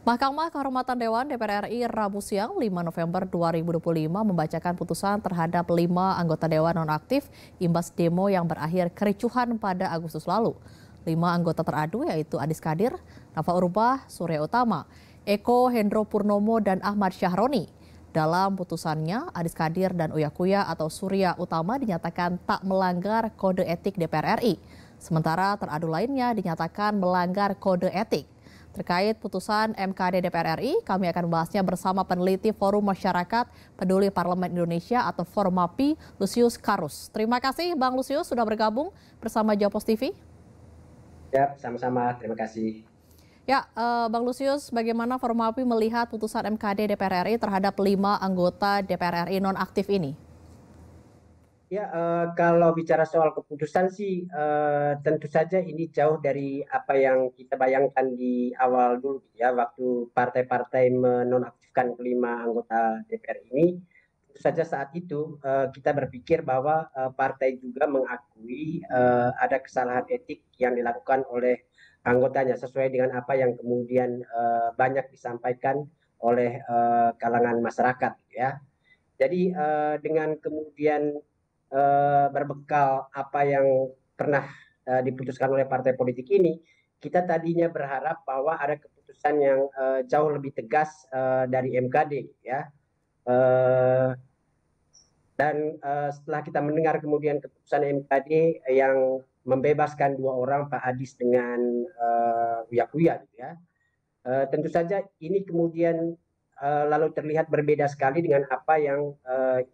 Mahkamah Kehormatan Dewan DPR RI Rabu siang 5 November 2025 membacakan putusan terhadap 5 anggota Dewan nonaktif imbas demo yang berakhir kericuhan pada Agustus lalu. 5 anggota teradu yaitu Adis Kadir, Nafa Urbah, Surya Utama, Eko Hendro Purnomo, dan Ahmad Syahroni. Dalam putusannya, Adis Kadir dan Uya Kuya atau Surya Utama dinyatakan tak melanggar kode etik DPR RI. Sementara teradu lainnya dinyatakan melanggar kode etik. Terkait putusan MKD DPR RI, kami akan membahasnya bersama peneliti Forum Masyarakat Peduli Parlemen Indonesia atau Formapi, Lusius Karus. Terima kasih Bang Lusius sudah bergabung bersama Jawpos TV. Ya, sama-sama. Terima kasih. Ya, Bang Lusius, bagaimana Formapi melihat putusan MKD DPR RI terhadap 5 anggota DPR RI nonaktif ini? Ya, kalau bicara soal keputusan sih, tentu saja ini jauh dari apa yang kita bayangkan di awal dulu, gitu ya, waktu partai-partai menonaktifkan kelima anggota DPR ini. Tentu saja saat itu kita berpikir bahwa partai juga mengakui ada kesalahan etik yang dilakukan oleh anggotanya sesuai dengan apa yang kemudian banyak disampaikan oleh kalangan masyarakat, gitu ya. Jadi dengan kemudian berbekal apa yang pernah diputuskan oleh partai politik ini, kita tadinya berharap bahwa ada keputusan yang jauh lebih tegas dari MKD, ya. Eh, dan setelah kita mendengar kemudian keputusan MKD yang membebaskan 2 orang, Pak Adis dengan Uya Kuya, gitu ya. Tentu saja ini kemudian lalu terlihat berbeda sekali dengan apa yang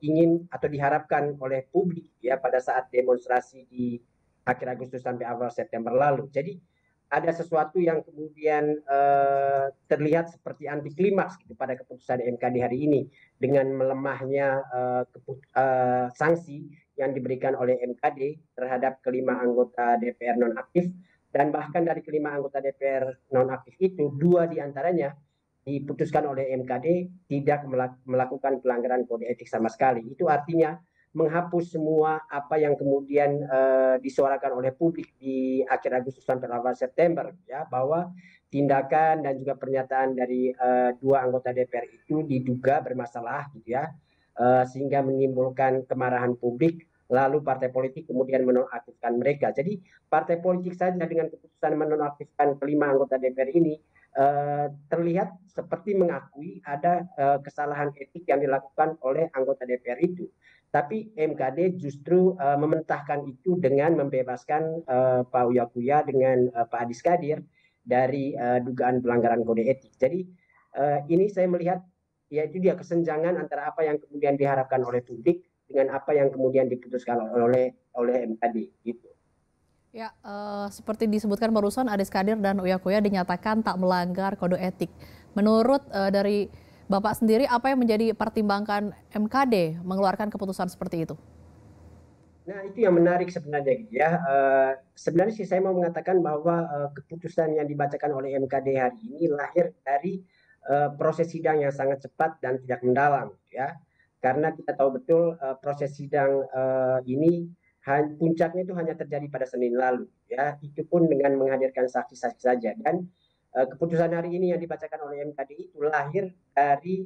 ingin atau diharapkan oleh publik, ya, pada saat demonstrasi di akhir Agustus sampai awal September lalu. Jadi ada sesuatu yang kemudian terlihat seperti anti klimaks gitu pada keputusan MKD hari ini dengan melemahnya sanksi yang diberikan oleh MKD terhadap kelima anggota DPR nonaktif. Dan bahkan dari kelima anggota DPR nonaktif itu, 2 diantaranya diputuskan oleh MKD tidak melakukan pelanggaran kode etik sama sekali. Itu artinya menghapus semua apa yang kemudian disuarakan oleh publik di akhir Agustus sampai awal September, ya, bahwa tindakan dan juga pernyataan dari 2 anggota DPR itu diduga bermasalah, gitu ya, sehingga menimbulkan kemarahan publik. Lalu partai politik kemudian menonaktifkan mereka. Jadi partai politik saja dengan keputusan menonaktifkan kelima anggota DPR ini terlihat seperti mengakui ada kesalahan etik yang dilakukan oleh anggota DPR itu. Tapi MKD justru mementahkan itu dengan membebaskan Pak Uya Kuya dengan Pak Adis Kadir dari dugaan pelanggaran kode etik. Jadi ini saya melihat, ya, itu dia kesenjangan antara apa yang kemudian diharapkan oleh publik dengan apa yang kemudian diputuskan oleh MKD, gitu. Ya, seperti disebutkan barusan, Adis Kadir dan Uya Kuya dinyatakan tak melanggar kode etik. Menurut dari Bapak sendiri, apa yang menjadi pertimbangan MKD mengeluarkan keputusan seperti itu? Nah, itu yang menarik sebenarnya, gitu ya. Sebenarnya sih saya mau mengatakan bahwa keputusan yang dibacakan oleh MKD hari ini lahir dari proses sidang yang sangat cepat dan tidak mendalam, gitu ya. Karena kita tahu betul proses sidang ini puncaknya itu hanya terjadi pada Senin lalu, ya. Itu pun dengan menghadirkan saksi-saksi saja. Dan keputusan hari ini yang dibacakan oleh MKD itu lahir dari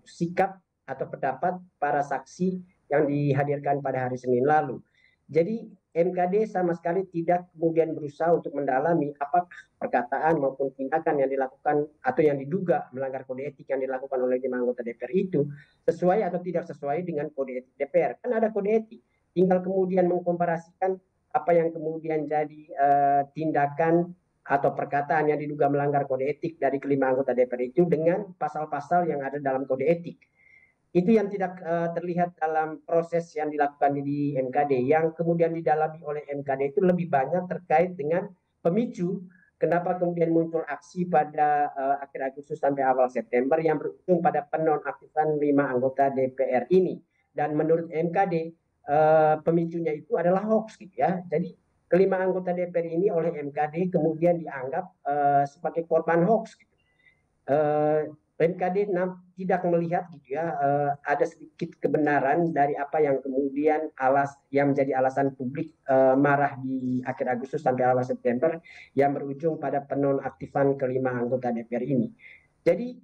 sikap atau pendapat para saksi yang dihadirkan pada hari Senin lalu. Jadi MKD sama sekali tidak kemudian berusaha untuk mendalami apakah perkataan maupun tindakan yang dilakukan atau yang diduga melanggar kode etik yang dilakukan oleh 5 anggota DPR itu sesuai atau tidak sesuai dengan kode etik DPR. Kan ada kode etik, tinggal kemudian mengkomparasikan apa yang kemudian jadi tindakan atau perkataan yang diduga melanggar kode etik dari kelima anggota DPR itu dengan pasal-pasal yang ada dalam kode etik. Itu yang tidak terlihat dalam proses yang dilakukan di MKD. Yang kemudian didalami oleh MKD itu lebih banyak terkait dengan pemicu kenapa kemudian muncul aksi pada akhir Agustus sampai awal September yang berujung pada penonaktifan 5 anggota DPR ini. Dan menurut MKD pemicunya itu adalah hoax, gitu ya. Jadi kelima anggota DPR ini oleh MKD kemudian dianggap sebagai korban hoax, gitu. MKD tidak melihat gitu ya, ada sedikit kebenaran dari apa yang kemudian yang menjadi alasan publik marah di akhir Agustus sampai awal September yang berujung pada penonaktifan kelima anggota DPR ini. Jadi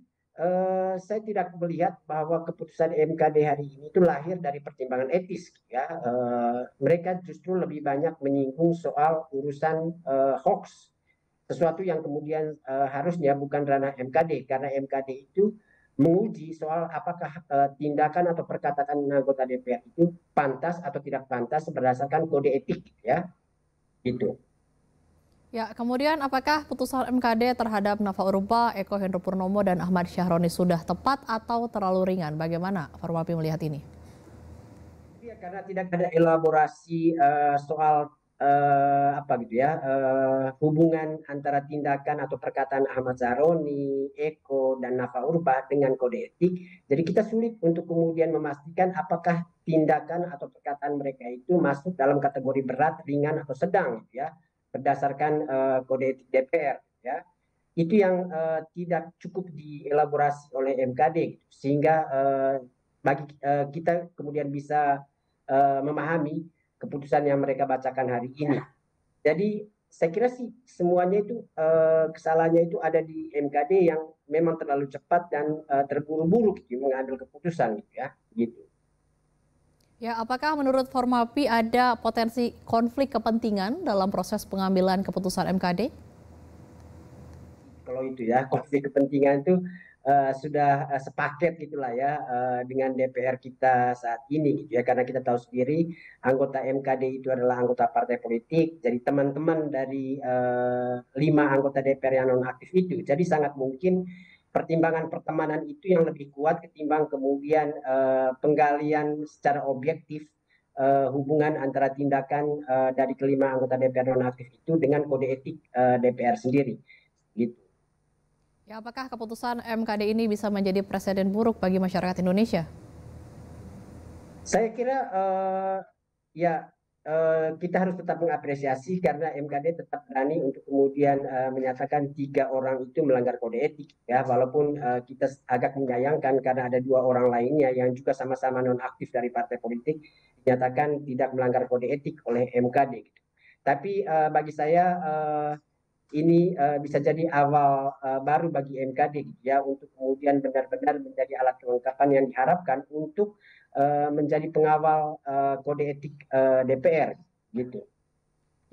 saya tidak melihat bahwa keputusan MKD hari ini itu lahir dari pertimbangan etis ya. Mereka justru lebih banyak menyinggung soal urusan hoax, sesuatu yang kemudian harusnya bukan ranah MKD, karena MKD itu menguji soal apakah tindakan atau perkataan anggota DPR itu pantas atau tidak pantas berdasarkan kode etik ya, gitu. Ya, kemudian apakah putusan MKD terhadap Nafa Urbach, Eko Hendro Purnomo, dan Ahmad Syahroni sudah tepat atau terlalu ringan? Bagaimana Formapi melihat ini? Ya, karena tidak ada elaborasi soal apa gitu ya, hubungan antara tindakan atau perkataan Ahmad Syahroni, Eko, dan Nafa Urbach dengan kode etik. Jadi kita sulit untuk kemudian memastikan apakah tindakan atau perkataan mereka itu masuk dalam kategori berat, ringan, atau sedang ya, berdasarkan kode etik DPR ya. Itu yang tidak cukup dielaborasi oleh MKD, sehingga bagi kita kemudian bisa memahami keputusan yang mereka bacakan hari ini. Jadi saya kira sih semuanya itu kesalahannya itu ada di MKD yang memang terlalu cepat dan terburu-buru gitu mengambil keputusan gitu ya, gitu. Ya, apakah menurut Formapi ada potensi konflik kepentingan dalam proses pengambilan keputusan MKD? Kalau itu ya, konflik kepentingan itu sudah sepaket gitulah ya dengan DPR kita saat ini gitu ya, karena kita tahu sendiri anggota MKD itu adalah anggota partai politik, jadi teman-teman dari 5 anggota DPR yang nonaktif itu, jadi sangat mungkin pertimbangan pertemanan itu yang lebih kuat ketimbang kemudian penggalian secara objektif hubungan antara tindakan dari kelima anggota DPR nonaktif itu dengan kode etik DPR sendiri gitu. Ya, apakah keputusan MKD ini bisa menjadi presiden buruk bagi masyarakat Indonesia? Saya kira ya kita harus tetap mengapresiasi karena MKD tetap berani untuk kemudian menyatakan 3 orang itu melanggar kode etik ya, walaupun kita agak menyayangkan karena ada 2 orang lainnya yang juga sama-sama nonaktif dari partai politik dinyatakan tidak melanggar kode etik oleh MKD gitu. Tapi bagi saya ini bisa jadi awal baru bagi MKD gitu ya, untuk kemudian benar-benar menjadi alat kelengkapan yang diharapkan untuk menjadi pengawal kode etik DPR gitu.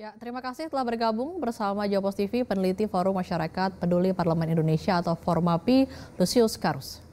Ya, terima kasih telah bergabung bersama Jawabos TV, peneliti Forum Masyarakat Peduli Parlemen Indonesia atau Formapi, Lusius Karus.